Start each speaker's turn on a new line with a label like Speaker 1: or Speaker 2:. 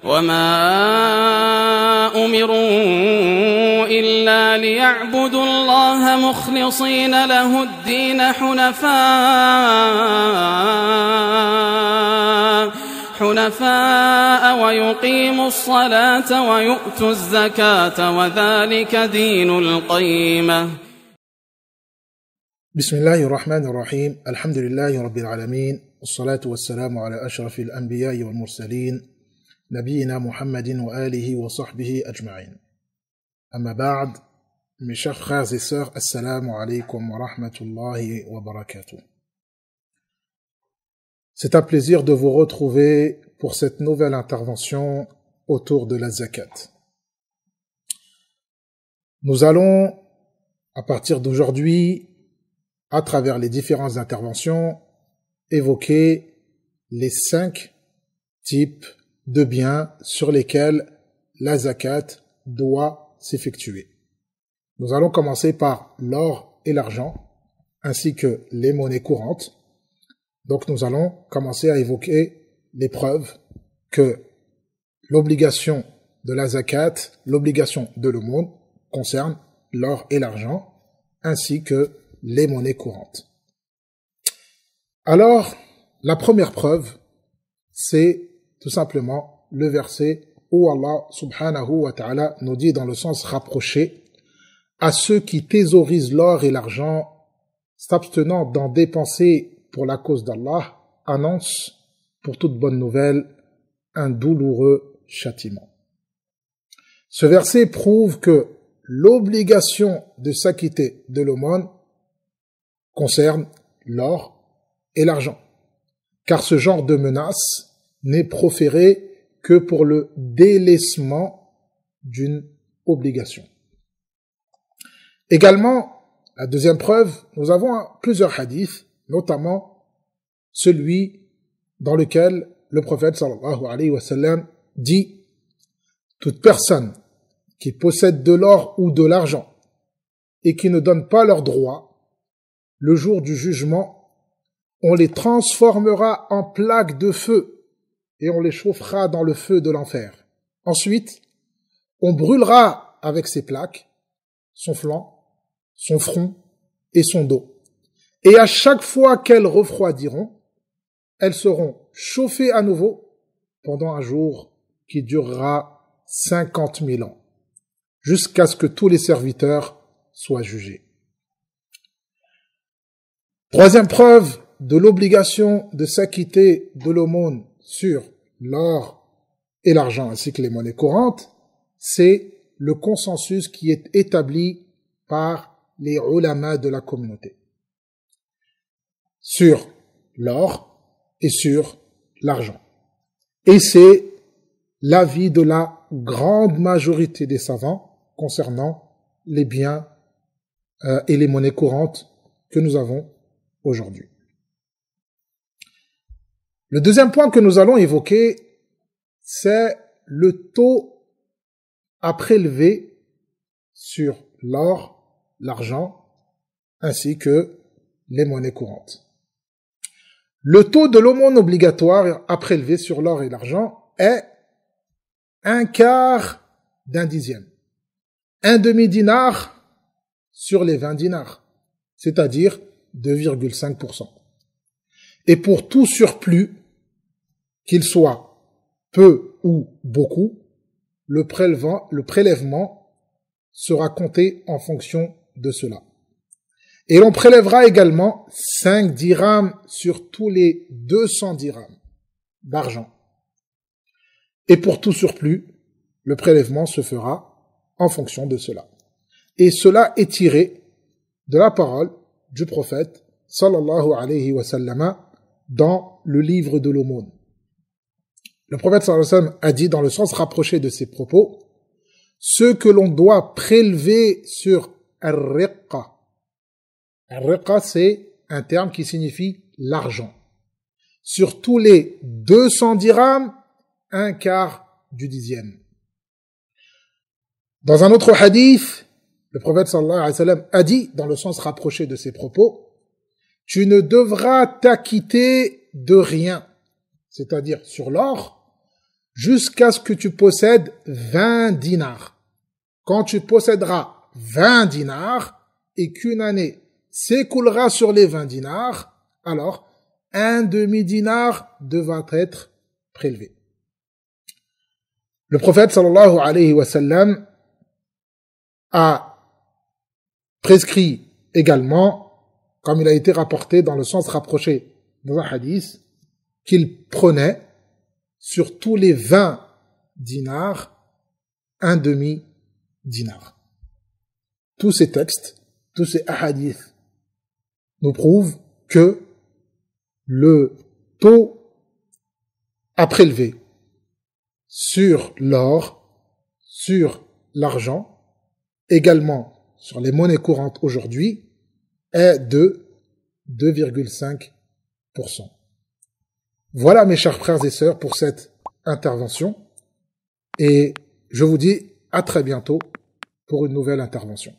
Speaker 1: وما أمروا إلا ليعبدوا الله مخلصين له الدين حنفاء ويقيموا الصلاة ويؤتوا الزكاة وذلك دين القيمة.
Speaker 2: بسم الله الرحمن الرحيم. الحمد لله رب العالمين، والصلاة والسلام على أشرف الأنبياء والمرسلين نبينا محمد وآله وصحبه أجمعين. أما بعد, mes chers frères et sœurs, assalamu alaikum wa rahmatullahi wa barakatuh. C'est un plaisir de vous retrouver pour cette nouvelle intervention autour de la zakat. Nous allons, à partir d'aujourd'hui, à travers les différentes interventions, évoquer les 5 types de biens sur lesquels la zakat doit s'effectuer. Nous allons commencer par l'or et l'argent, ainsi que les monnaies courantes. Donc nous allons commencer à évoquer les preuves que l'obligation de la zakat, l'obligation de l'aumône, concerne l'or et l'argent, ainsi que les monnaies courantes. Alors, la première preuve, c'est tout simplement le verset où Allah subhanahu wa ta'ala nous dit dans le sens rapproché: à ceux qui thésaurisent l'or et l'argent, s'abstenant d'en dépenser pour la cause d'Allah, annonce pour toute bonne nouvelle un douloureux châtiment. Ce verset prouve que l'obligation de s'acquitter de l'aumône concerne l'or et l'argent, car ce genre de menace n'est proféré que pour le délaissement d'une obligation. Également, la deuxième preuve, nous avons plusieurs hadiths, notamment celui dans lequel le prophète sallallahu alayhi wa sallam dit: toute personne qui possède de l'or ou de l'argent et qui ne donne pas leurs droits, le jour du jugement, on les transformera en plaques de feu et on les chauffera dans le feu de l'enfer. Ensuite, on brûlera avec ces plaques son flanc, son front et son dos. Et à chaque fois qu'elles refroidiront, elles seront chauffées à nouveau pendant un jour qui durera 50 000 ans, jusqu'à ce que tous les serviteurs soient jugés. Troisième preuve de l'obligation de s'acquitter de l'aumône sur l'or et l'argent ainsi que les monnaies courantes, c'est le consensus qui est établi par les ulama de la communauté sur l'or et sur l'argent. Et c'est l'avis de la grande majorité des savants concernant les biens et les monnaies courantes que nous avons aujourd'hui. Le deuxième point que nous allons évoquer, c'est le taux à prélever sur l'or, l'argent, ainsi que les monnaies courantes. Le taux de l'aumône obligatoire à prélever sur l'or et l'argent est 1/4 d'un dixième. Un demi-dinar sur les 20 dinars, c'est-à-dire 2,5%. Et pour tout surplus, qu'il soit peu ou beaucoup, le prélèvement sera compté en fonction de cela. Et l'on prélèvera également 5 dirhams sur tous les 200 dirhams d'argent. Et pour tout surplus, le prélèvement se fera en fonction de cela. Et cela est tiré de la parole du prophète sallallahu alayhi wa sallam dans le livre de l'aumône. Le prophète sallallahu alayhi wa sallam a dit dans le sens rapproché de ses propos: ce que l'on doit prélever sur ar-riqqa. Ar-riqqa, c'est un terme qui signifie l'argent. Sur tous les 200 dirhams, 1/4 du dixième. Dans un autre hadith, le prophète sallallahu alayhi wa sallam a dit, dans le sens rapproché de ses propos: tu ne devras t'acquitter de rien, c'est-à-dire sur l'or, jusqu'à ce que tu possèdes 20 dinars. Quand tu posséderas 20 dinars et qu'une année s'écoulera sur les 20 dinars, alors un demi-dinar devra être prélevé. Le prophète sallallahu alayhi wa sallam a prescrit également, comme il a été rapporté dans le sens rapproché dans un hadith, qu'il prenait sur tous les 20 dinars un demi-dinar. Tous ces textes, tous ces hadiths nous prouvent que le taux à prélever sur l'or, sur l'argent, également sur les monnaies courantes aujourd'hui, est de 2,5%. Voilà mes chers frères et sœurs pour cette intervention et je vous dis à très bientôt pour une nouvelle intervention.